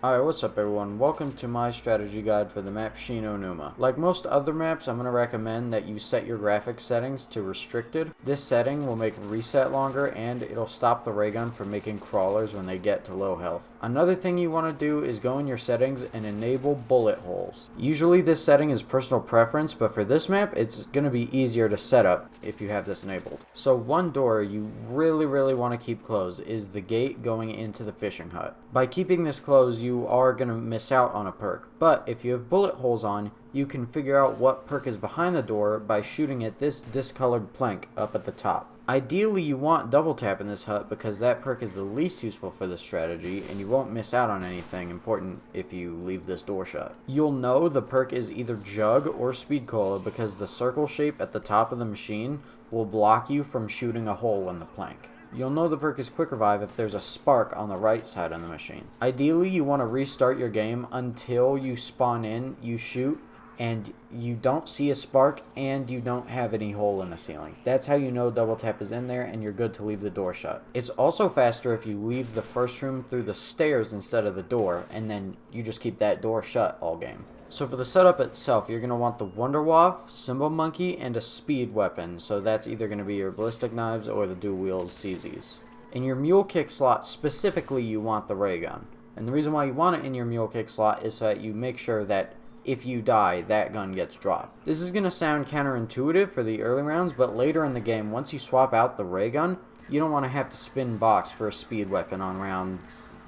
Alright, what's up everyone? Welcome to my strategy guide for the map Numa. Like most other maps, I'm going to recommend that you set your graphics settings to restricted. This setting will make reset longer and it'll stop the ray gun from making crawlers when they get to low health. Another thing you want to do is go in your settings and enable bullet holes. Usually this setting is personal preference, but for this map it's going to be easier to set up if you have this enabled. So one door you really want to keep closed is the gate going into the fishing hut. By keeping this closed, you are going to miss out on a perk, but if you have bullet holes on, you can figure out what perk is behind the door by shooting at this discolored plank up at the top. Ideally you want double tap in this hut because that perk is the least useful for this strategy and you won't miss out on anything important if you leave this door shut. You'll know the perk is either jug or speed cola because the circle shape at the top of the machine will block you from shooting a hole in the plank. You'll know the perk is quick revive if there's a spark on the right side of the machine. Ideally you want to restart your game until you spawn in, you shoot, and you don't see a spark and you don't have any hole in the ceiling. That's how you know double tap is in there and you're good to leave the door shut. It's also faster if you leave the first room through the stairs instead of the door, and then you just keep that door shut all game. So for the setup itself, you're going to want the Wonder Waff, Symbol Monkey, and a speed weapon. So that's either going to be your ballistic knives or the dual wield CZs. In your mule kick slot specifically, you want the ray gun. And the reason why you want it in your mule kick slot is so that you make sure that if you die, that gun gets dropped. This is going to sound counterintuitive for the early rounds, but later in the game, once you swap out the ray gun, you don't want to have to spin box for a speed weapon on round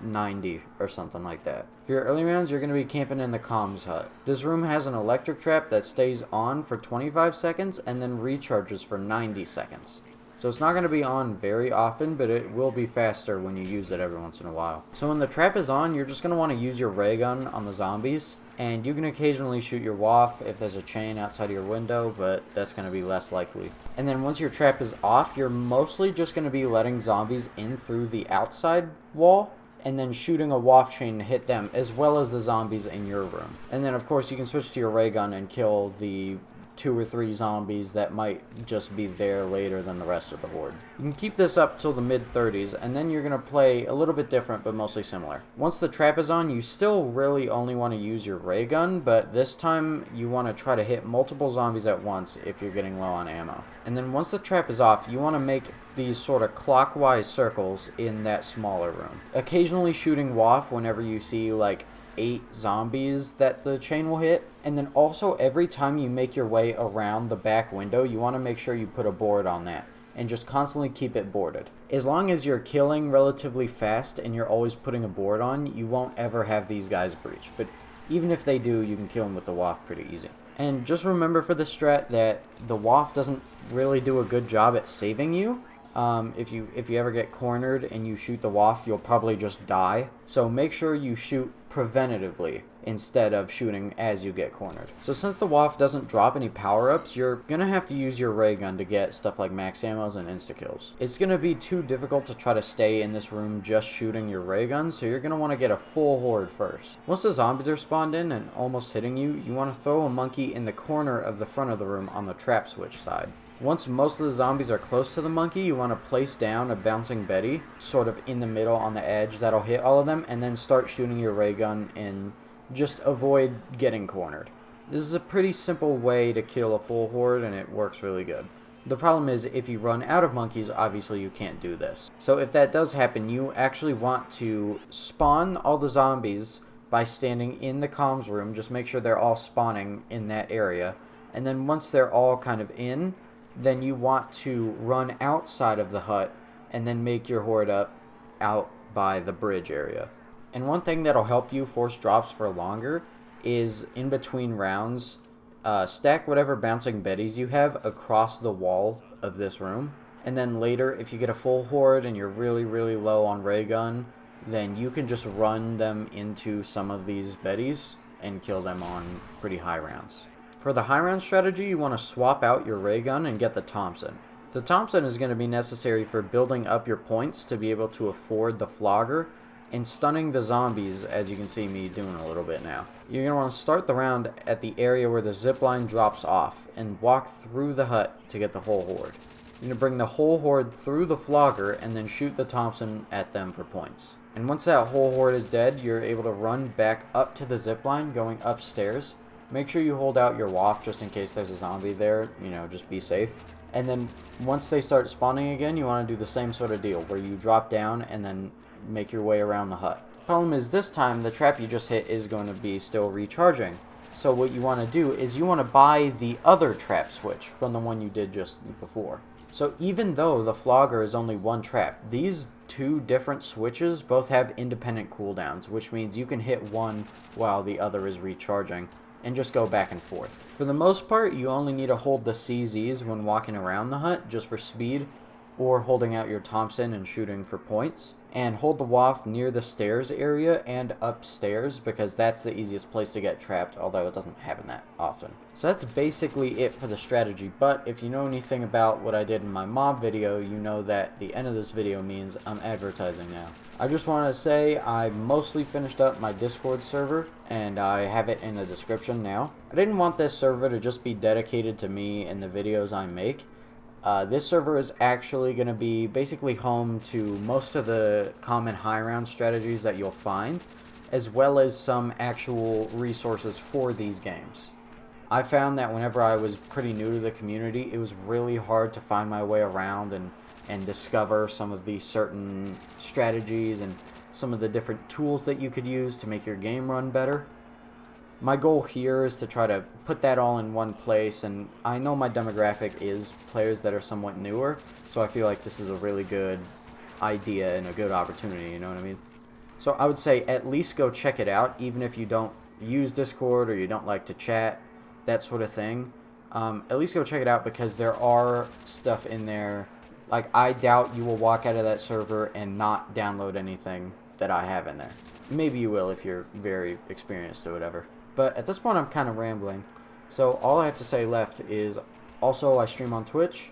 90 or something like that. For your early rounds, you're going to be camping in the comms hut. This room has an electric trap that stays on for 25 seconds and then recharges for 90 seconds. So it's not going to be on very often, but it will be faster when you use it every once in a while. So when the trap is on, you're just going to want to use your ray gun on the zombies, and you can occasionally shoot your waff if there's a chain outside of your window, but that's going to be less likely. And then once your trap is off, you're mostly just going to be letting zombies in through the outside wall, and then shooting a waff chain to hit them, as well as the zombies in your room. And then of course you can switch to your ray gun and kill the 2 or 3 zombies that might just be there later than the rest of the horde. You can keep this up till the mid-30s, and then you're going to play a little bit different but mostly similar. Once the trap is on, you still really only want to use your ray gun, but this time you want to try to hit multiple zombies at once if you're getting low on ammo. And then once the trap is off, you want to make these sort of clockwise circles in that smaller room. Occasionally shooting waff whenever you see like 8 zombies that the chain will hit, and then also every time you make your way around the back window, you want to make sure you put a board on that and just constantly keep it boarded. As long as you're killing relatively fast and you're always putting a board on, you won't ever have these guys breach, but even if they do, you can kill them with the waff pretty easy. And just remember for the strat that the waff doesn't really do a good job at saving you. If you ever get cornered and you shoot the waff, you'll probably just die. So make sure you shoot preventatively instead of shooting as you get cornered. So since the waff doesn't drop any power-ups, you're gonna have to use your ray gun to get stuff like max ammos and insta-kills. It's gonna be too difficult to try to stay in this room just shooting your ray gun, so you're gonna want to get a full horde first. Once the zombies are spawned in and almost hitting you, you want to throw a monkey in the corner of the front of the room on the trap switch side. Once most of the zombies are close to the monkey, you want to place down a bouncing Betty, sort of in the middle on the edge, that'll hit all of them, and then start shooting your ray gun and just avoid getting cornered. This is a pretty simple way to kill a full horde, and it works really good. The problem is, if you run out of monkeys, obviously you can't do this. So if that does happen, you actually want to spawn all the zombies by standing in the comms room. Just make sure they're all spawning in that area, and then once they're all kind of in, then you want to run outside of the hut and then make your horde up out by the bridge area. And one thing that'll help you force drops for longer is in between rounds, stack whatever bouncing betties you have across the wall of this room. And then later, if you get a full horde and you're really low on ray gun, then you can just run them into some of these betties and kill them on pretty high rounds. For the high round strategy, you want to swap out your ray gun and get the Thompson. The Thompson is going to be necessary for building up your points to be able to afford the Flogger and stunning the zombies, as you can see me doing a little bit now. You're going to want to start the round at the area where the zipline drops off and walk through the hut to get the whole horde. You're going to bring the whole horde through the Flogger and then shoot the Thompson at them for points. And once that whole horde is dead, you're able to run back up to the zipline going upstairs. Make sure you hold out your waft just in case there's a zombie there, you know, just be safe. And then once they start spawning again, you want to do the same sort of deal where you drop down and then make your way around the hut. Problem is this time the trap you just hit is going to be still recharging. So what you want to do is you want to buy the other trap switch from the one you did just before. So even though the Flogger is only one trap, these two different switches both have independent cooldowns, which means you can hit one while the other is recharging and just go back and forth. For the most part, you only need to hold the CZs when walking around the hut just for speed, or holding out your Thompson and shooting for points. And hold the waft near the stairs area and upstairs because that's the easiest place to get trapped, although it doesn't happen that often. So that's basically it for the strategy, but if you know anything about what I did in my mob video, you know that the end of this video means I'm advertising now. I just want to say I mostly finished up my Discord server, and I have it in the description now. I didn't want this server to just be dedicated to me and the videos I make. This server is actually going to be basically home to most of the common high round strategies that you'll find, as well as some actual resources for these games. I found that whenever I was pretty new to the community, it was really hard to find my way around and discover some of these certain strategies and some of the different tools that you could use to make your game run better. My goal here is to try to put that all in one place, and I know my demographic is players that are somewhat newer, so I feel like this is a really good idea and a good opportunity, you know what I mean? So I would say at least go check it out, even if you don't use Discord or you don't like to chat, that sort of thing. At least go check it out because there are stuff in there. Like, I doubt you will walk out of that server and not download anything that I have in there. Maybe you will if you're very experienced or whatever. But at this point, I'm kind of rambling. So all I have to say left is also I stream on Twitch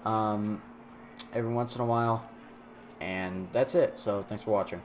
every once in a while. And that's it. So thanks for watching.